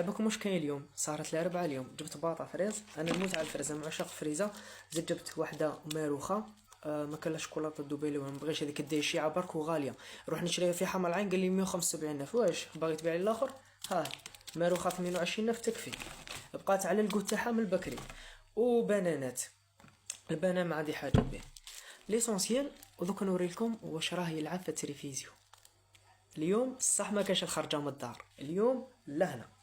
لعبكم واش كاين اليوم؟ صارت الاربعاء اليوم جبت باطا فريز، انا نموت على الفريز، انا عشاق فريزه. زدت جبت واحده ماروخه. ما كان لا شوكولاته دوبيلي وما بغيتش هذيك الديشيعه برك وغاليه. روح نشريها في حمر العين قال لي 175 الف. واش باغي تبيع لي الاخر؟ ها ماروخه 28 الف تكفي. بقات على القوت تاعها من البكري. وبنانات، البنان ما عندي حاجه به. ليسونسيال. ودوك نوريلكم واش راه يلعب في التلفزيون. اليوم صح ما كاش الخرجه من الدار اليوم لهنا.